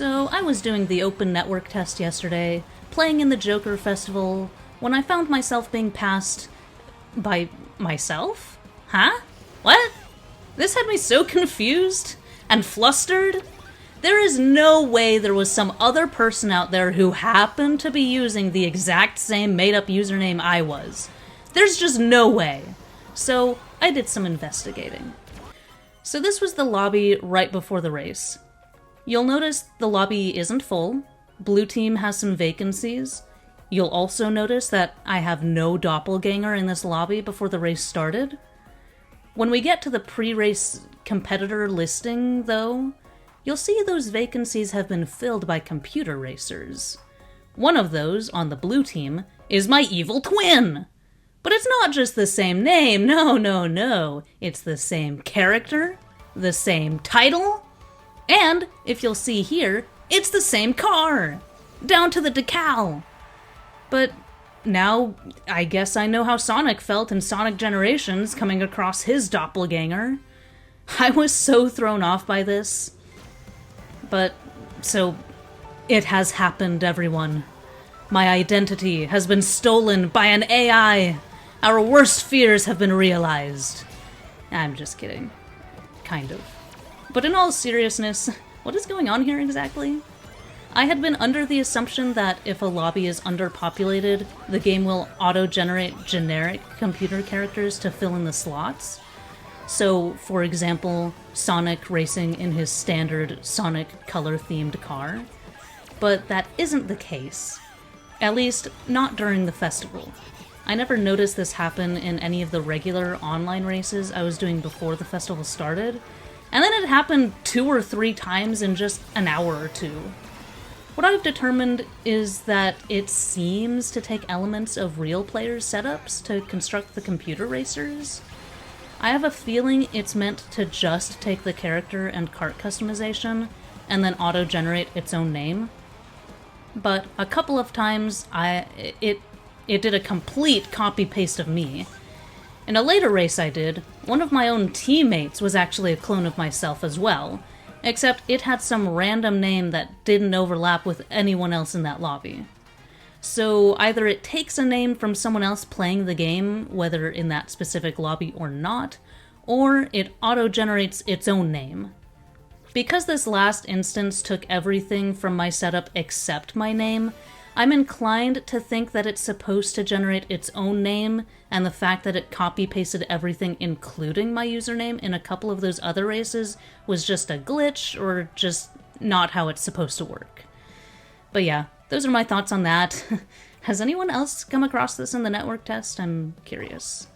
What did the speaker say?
So I was doing the open network test yesterday, playing in the Joker Festival, when I found myself being passed by myself? Huh? What? This had me so confused and flustered. There is no way there was some other person out there who happened to be using the exact same made-up username I was. There's just no way. So I did some investigating. So this was the lobby right before the race. You'll notice the lobby isn't full. Blue team has some vacancies. You'll also notice that I have no doppelganger in this lobby before the race started. When we get to the pre-race competitor listing, though, you'll see those vacancies have been filled by computer racers. One of those, on the blue team, is my evil twin! But it's not just the same name, no. It's the same character, the same title, and, if you'll see here, it's the same car! Down to the decal! But now, I guess I know how Sonic felt in Sonic Generations coming across his doppelganger. I was so thrown off by this. But, so, it has happened, everyone. My identity has been stolen by an AI! Our worst fears have been realized. I'm just kidding. Kind of. But in all seriousness, what is going on here exactly? I had been under the assumption that if a lobby is underpopulated, the game will auto-generate generic computer characters to fill in the slots. So, for example, Sonic racing in his standard Sonic color-themed car. But that isn't the case. At least, not during the festival. I never noticed this happen in any of the regular online races I was doing before the festival started, and then it happened 2 or 3 times in just an hour or two. What I've determined is that it seems to take elements of real players' setups to construct the computer racers. I have a feeling it's meant to just take the character and kart customization, and then auto-generate its own name. But a couple of times, it did a complete copy-paste of me. In a later race I did, one of my own teammates was actually a clone of myself as well, except it had some random name that didn't overlap with anyone else in that lobby. So either it takes a name from someone else playing the game, whether in that specific lobby or not, or it auto-generates its own name. Because this last instance took everything from my setup except my name, I'm inclined to think that it's supposed to generate its own name, and the fact that it copy-pasted everything including my username in a couple of those other races was just a glitch, or just not how it's supposed to work. But yeah, those are my thoughts on that. Has anyone else come across this in the network test? I'm curious.